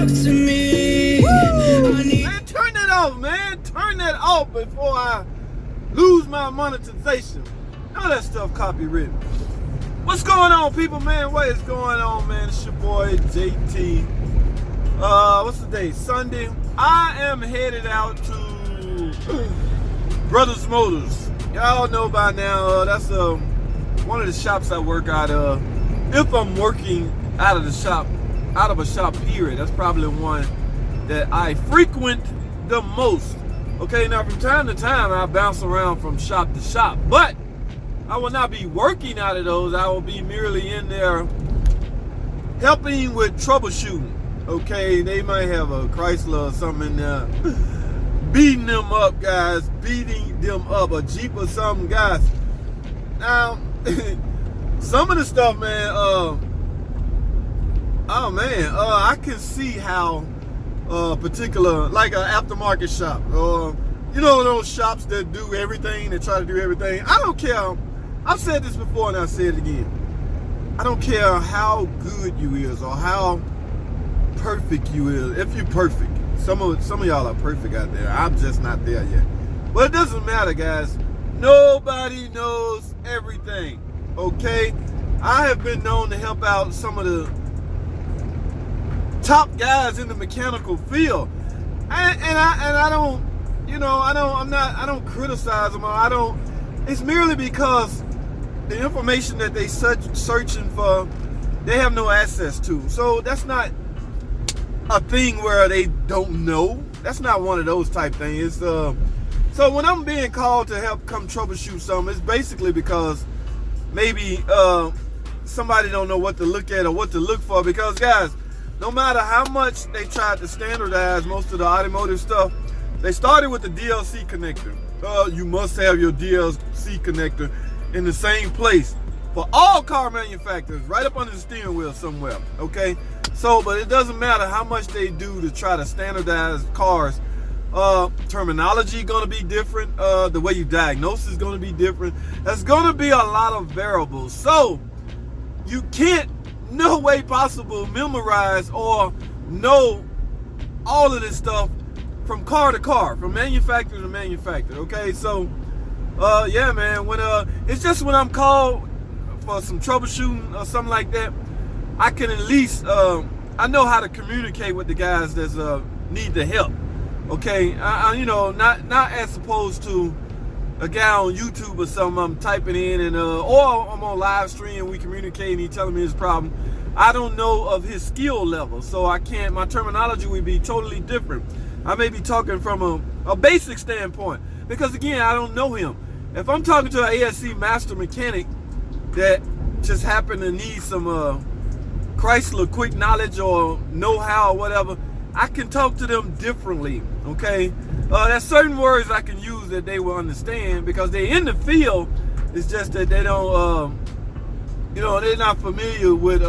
to me. Man, turn that off, man. Turn that off before I lose my monetization. None of that stuff copywritten. What's going on, people, man? What is going on, man? It's your boy, JT. What's the day? Sunday. I am headed out to Brothers Motors. Y'all know by now, that's one of the shops I work out of. If I'm working out of a shop period, that's probably one that I frequent the most. Okay, now from time to time, I bounce around from shop to shop, but I will not be working out of those. I will be merely in there helping with troubleshooting. Okay, they might have a Chrysler or something in there. Beating them up, guys. Beating them up. A Jeep or something, guys. Now, some of the stuff, man, I can see how particular, like an aftermarket shop, you know, those shops that do everything, that try to do everything. I don't care. I've said this before and I'll say it again. I don't care how good you is or how perfect you is. If you're perfect, some of y'all are perfect out there. I'm just not there yet. But it doesn't matter, guys. Nobody knows everything. Okay? I have been known to help out some of the top guys in the mechanical field, and I don't, you know, I don't criticize them. It's merely because the information that they searching for, they have no access to. So that's not a thing where they don't know. That's not one of those type things. So when I'm being called to help come troubleshoot something, it's basically because maybe somebody don't know what to look at or what to look for. Because, guys, no matter how much they tried to standardize most of the automotive stuff, they started with the DLC connector. You must have your DLC connector in the same place for all car manufacturers, right up under the steering wheel somewhere, okay? So, but it doesn't matter how much they do to try to standardize cars. Terminology gonna be different. The way you diagnose is gonna be different. There's gonna be a lot of variables. So, you can't, no way possible, memorize or know all of this stuff from car to car, from manufacturer to manufacturer. Okay, so yeah, man, when it's just when I'm called for some troubleshooting or something like that, I can at least I know how to communicate with the guys that need the help. Okay, you know, not as opposed to a guy on YouTube or something I'm typing in and or I'm on live stream, we communicate and he telling me his problem. I don't know of his skill level, so I can't, my terminology would be totally different. I may be talking from a basic standpoint because, again, I don't know him. If I'm talking to an ASC master mechanic that just happen to need some Chrysler quick knowledge or know-how or whatever, I can talk to them differently, okay? There's certain words I can use that they will understand because they're in the field. It's just that they don't, you know, they're not familiar with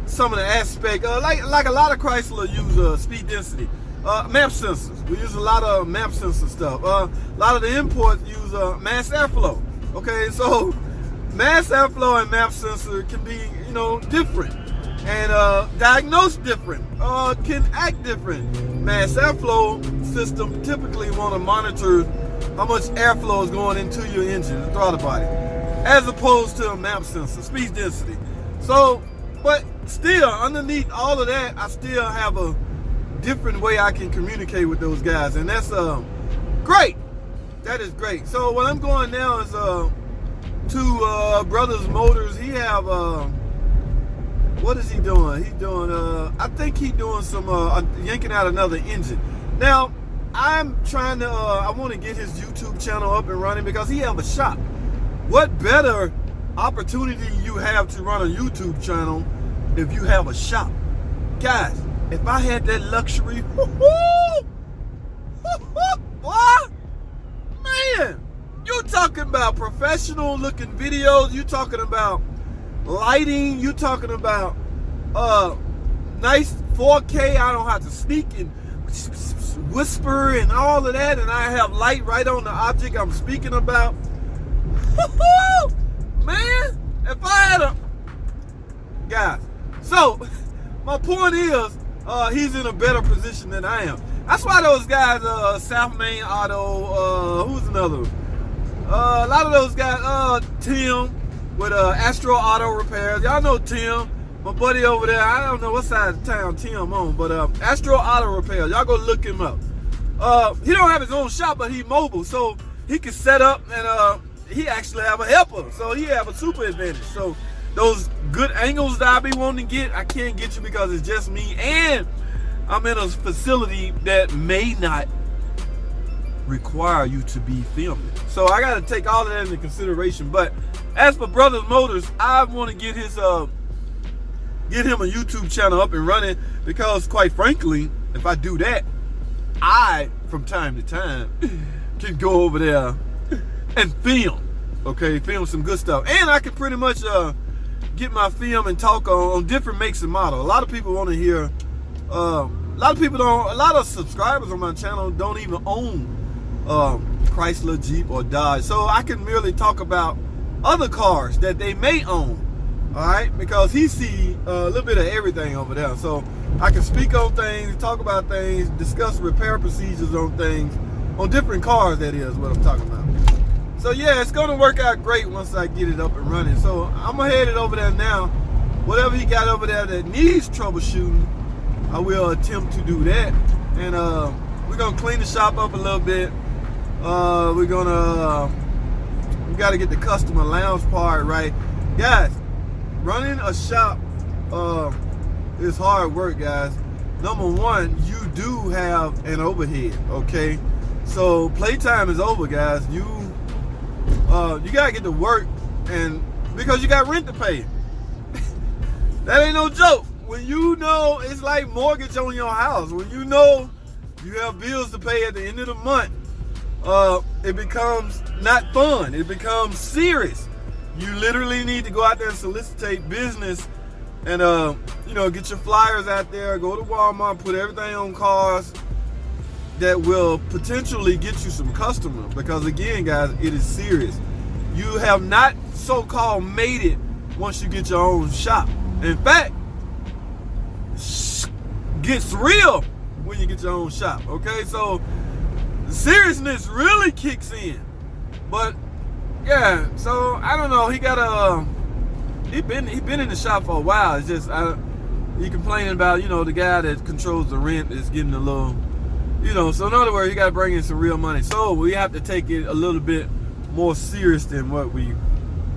some of the aspect. Like a lot of Chrysler use speed density, map sensors. We use a lot of map sensor stuff. A lot of the imports use mass airflow. Okay, so mass airflow and map sensor can be, you know, different and diagnose different, can act different. Mass airflow system typically want to monitor how much airflow is going into your engine, the throttle body, as opposed to a map sensor, speed density. So, but still, underneath all of that, I still have a different way I can communicate with those guys, and that's great. That is great. So what I'm going now is to Brothers Motors. He have what is he doing? He's doing I think he's doing some yanking out another engine. Now I'm trying to I want to get his YouTube channel up and running because he have a shop. What better opportunity you have to run a YouTube channel if you have a shop? Guys, if I had that luxury, what? Man, you talking about professional looking videos, you talking about lighting, you talking about nice 4K, I don't have to sneak and whisper and all of that, and I have light right on the object I'm speaking about. Man, if I had a... Guys, so my point is, he's in a better position than I am. That's why those guys, South Main Auto, who's another one? A lot of those guys, Tim with Astro Auto Repairs. Y'all know Tim, my buddy over there. I don't know what side of town Tim on, but Astro Auto Repairs. Y'all go look him up. He don't have his own shop, but he mobile, so he can set up, and he actually have a helper, so he have a super advantage. So those good angles that I be wanting to get, I can't get you because it's just me, and I'm in a facility that may not require you to be filming. So I got to take all of that into consideration. But as for Brothers Motors, I want to get his get him a YouTube channel up and running, because quite frankly, if I do that, I from time to time can go over there and film, okay, film some good stuff, and I can pretty much get my film and talk on different makes and models. A lot of people want to hear. A lot of subscribers on my channel don't even own Chrysler, Jeep, or Dodge, so I can merely talk about other cars that they may own. All right, because he see a little bit of everything over there, so I can speak on things, talk about things, discuss repair procedures on things, on different cars. That is what I'm talking about. So yeah, it's gonna work out great once I get it up and running. So I'm gonna head it over there now. Whatever he got over there that needs troubleshooting, I will attempt to do that. And we're gonna clean the shop up a little bit. We gotta get the customer lounge part right, guys. Running a shop is hard work, guys. Number one, you do have an overhead, okay? So playtime is over, guys. You gotta get to work, and because you got rent to pay. That ain't no joke. When you know, it's like mortgage on your house. When you know you have bills to pay at the end of the month, it becomes not fun. It becomes serious. You literally need to go out there and solicitate business, and get your flyers out there. Go to Walmart, put everything on cars that will potentially get you some customers. Because again, guys, it is serious. You have not so-called made it once you get your own shop. In fact, gets real when you get your own shop. Okay, so the seriousness really kicks in. But yeah, so I don't know. He got he been in the shop for a while. It's just he complaining about the guy that controls the rent is getting a little, So in other words, he got to bring in some real money. So we have to take it a little bit more serious than what we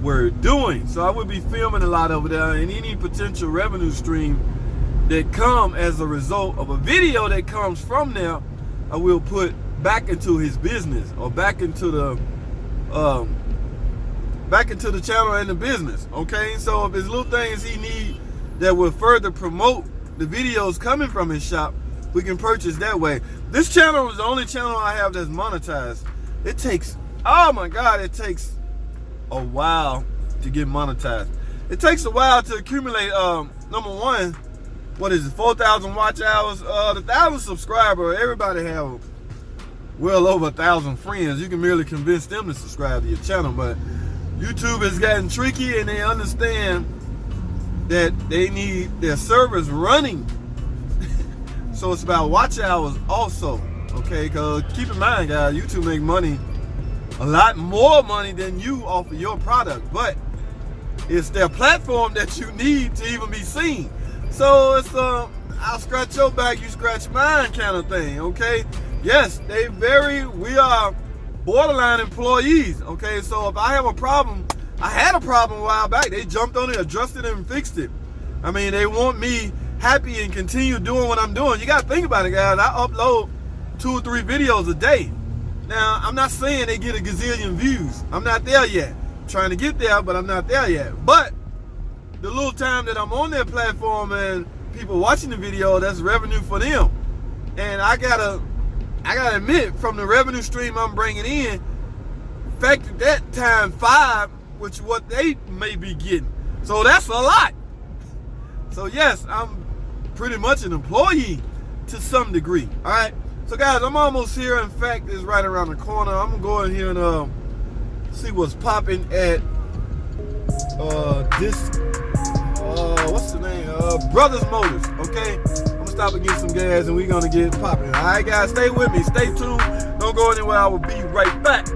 were doing. So I would be filming a lot over there, and any potential revenue stream that come as a result of a video that comes from there, I will put back into his business, or back into the channel and the business. Okay, so if there's little things he need that will further promote the videos coming from his shop, we can purchase that way. This channel is the only channel I have that's monetized. It takes, oh my God, it takes a while to get monetized. It takes a while to accumulate, number one, what is it, 4,000 watch hours? The 1,000 subscriber, everybody have well over 1,000 friends. You can merely convince them to subscribe to your channel, but YouTube has gotten tricky, and they understand that they need their servers running. So it's about watch hours also, okay? Because keep in mind, guys, YouTube make money, a lot more money than you off of your product, but it's their platform that you need to even be seen. So it's I'll scratch your back, you scratch mine kind of thing, okay? Yes, we are borderline employees, okay? So if I have a problem, I had a problem a while back, they jumped on it, addressed it, and fixed it. I mean, they want me happy and continue doing what I'm doing. You got to think about it, guys. I upload 2 or 3 videos a day. Now, I'm not saying they get a gazillion views. I'm not there yet. I'm trying to get there, but I'm not there yet. But the little time that I'm on their platform and people watching the video, that's revenue for them. And I gotta admit, from the revenue stream I'm bringing in, factor that time 5, which what they may be getting. So that's a lot. So yes, I'm pretty much an employee to some degree. All right. So guys, I'm almost here. In fact, it's right around the corner. I'm gonna go in here and see what's popping at what's the name? Brothers Motors. Okay. I'm gonna stop stop and get some gas, and we're gonna get popping. All right, guys, stay with me. Stay tuned. Don't go anywhere. I will be right back.